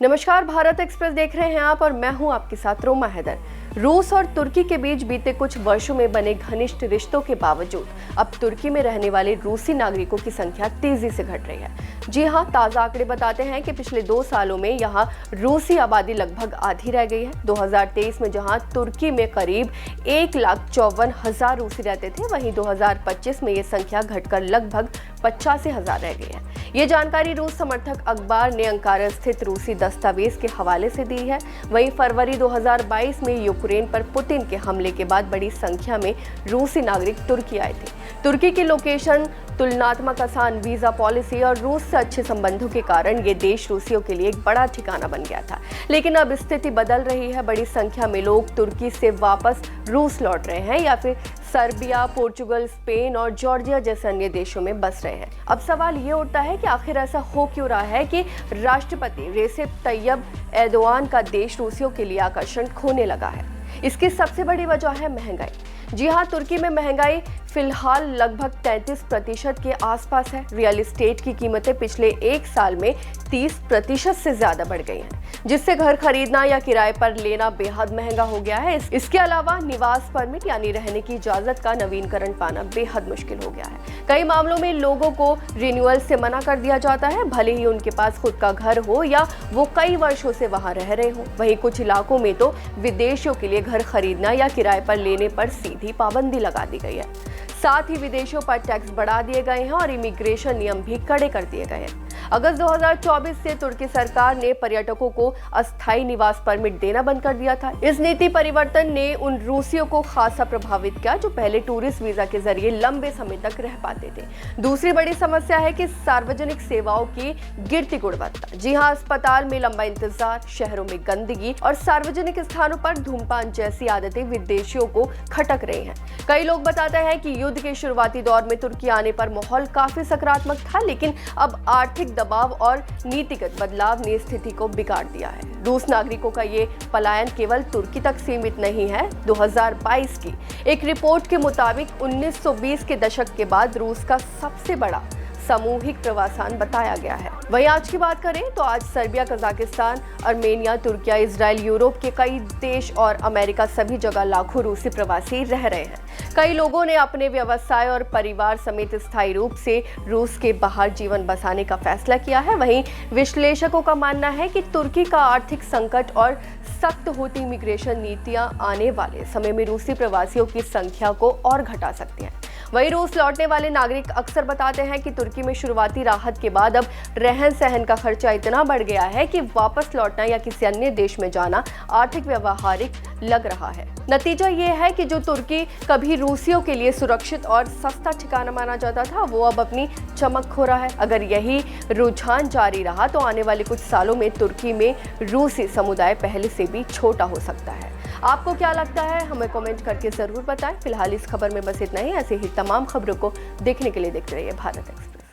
नमस्कार, भारत एक्सप्रेस देख रहे हैं आप और मैं हूं आपके साथ रोमा हैदर। रूस और तुर्की के बीच बीते कुछ वर्षों में बने घनिष्ठ रिश्तों के बावजूद अब तुर्की में रहने वाले रूसी नागरिकों की संख्या तेजी से घट रही है। जी हां, ताज़ा आंकड़े बताते हैं कि पिछले 2 सालों में यहां रूसी आबादी लगभग आधी रह गई है। 2023 में जहां तुर्की में करीब 1,54,000 रूसी रहते थे, वहीं 2025 में ये संख्या घटकर लगभग 85,000 रह गई है। ये जानकारी रूस समर्थक अखबार ने अंकारा स्थित रूसी दस्तावेज के हवाले से दी है। वहीं फरवरी 2022 में यूक्रेन पर पुतिन के हमले के बाद बड़ी संख्या में रूसी नागरिक तुर्की आए थे। तुर्की की लोकेशन, तुलनात्मक आसान वीजा पॉलिसी और रूस से अच्छे संबंधों के कारण ये देश रूसियों के लिए एक बड़ा ठिकाना बन गया था। लेकिन अब स्थिति बदल रही है। बड़ी संख्या में लोग तुर्की से वापस रूस लौट रहे हैं या फिर सर्बिया, पोर्चुगल, स्पेन और जॉर्जिया जैसे अन्य देशों में बस रहे हैं। अब सवाल ये उठता है कि आखिर ऐसा हो क्यों रहा है कि राष्ट्रपति रेसेप तैयब एर्दोआन का देश रूसियों के लिए आकर्षण खोने लगा है। इसकी सबसे बड़ी वजह है महंगाई। जी हाँ, तुर्की में महंगाई फिलहाल लगभग 33% के आसपास है। रियल एस्टेट की कीमतें पिछले 1 साल में 30% से ज्यादा बढ़ गई हैं, जिससे घर खरीदना या किराए पर लेना बेहद महंगा हो गया है। इसके अलावा निवास परमिट यानी रहने की इजाजत का नवीनीकरण पाना बेहद मुश्किल हो गया है। कई मामलों में लोगों को रिन्यूअल से मना कर दिया जाता है, भले ही उनके पास खुद का घर हो या वो कई वर्षों से वहां रह रहे हो। वहीं कुछ इलाकों में तो विदेशियों के लिए घर खरीदना या किराए पर लेने पर सीधी पाबंदी लगा दी गई है। साथ ही विदेशियों पर टैक्स बढ़ा दिए गए हैं और इमिग्रेशन नियम भी कड़े कर दिए गए हैं। अगस्त 2024 से तुर्की सरकार ने पर्यटकों को अस्थायी निवास परमिट देना बंद कर दिया था। इस नीति परिवर्तन ने उन रूसियों को खासा प्रभावित किया जो पहले टूरिस्ट वीजा के जरिए लंबे समय तक रह पाते थे। दूसरी बड़ी समस्या है कि सार्वजनिक सेवाओं की गिरती गुणवत्ता। जी हाँ, अस्पताल में लंबा इंतजार, शहरों में गंदगी और सार्वजनिक स्थानों पर धूम्रपान जैसी आदतें विदेशियों को खटक रही हैं। कई लोग बताते हैं कि युद्ध के शुरुआती दौर में तुर्की आने पर माहौल काफी सकारात्मक था, लेकिन अब आर्थिक दबाव और नीतिगत बदलाव ने स्थिति को बिगाड़ दिया है। रूस नागरिकों का ये पलायन केवल तुर्की तक सीमित नहीं है। 2022 की एक रिपोर्ट के मुताबिक 1920 के दशक के बाद रूस का सबसे बड़ा सामूहिक प्रवासन बताया गया है। वहीं आज की बात करें तो आज Serbia, Kazakhstan, Armenia, Türkiye, Israel, Europe के कई देश और अमेरिका सभी जगह लाखों रूसी प्रवासी रह रहे हैं। कई लोगों ने अपने व्यवसाय और परिवार समेत स्थायी रूप से रूस के बाहर जीवन बसाने का फैसला किया है। वहीं विश्लेषकों का मानना है कि तुर्की का आर्थिक संकट और सख्त होती इमिग्रेशन नीतियां आने वाले समय में रूसी प्रवासियों की संख्या को और घटा सकती हैं। वहीं रूस लौटने वाले नागरिक अक्सर बताते हैं कि तुर्की में शुरुआती राहत के बाद अब रहन सहन का खर्चा इतना बढ़ गया है कि वापस लौटना या किसी अन्य देश में जाना आर्थिक व्यवहारिक लग रहा है। नतीजा ये है कि जो तुर्की कभी रूसियों के लिए सुरक्षित और सस्ता ठिकाना माना जाता था, वो अब अपनी चमक खो रहा है। अगर यही रुझान जारी रहा तो आने वाले कुछ सालों में तुर्की में रूसी समुदाय पहले से भी छोटा हो सकता है। आपको क्या लगता है, हमें कमेंट करके जरूर बताएं। फिलहाल इस खबर में बस इतना ही। ऐसे ही तमाम खबरों को देखने के लिए देखते रहिए भारत एक्सप्रेस।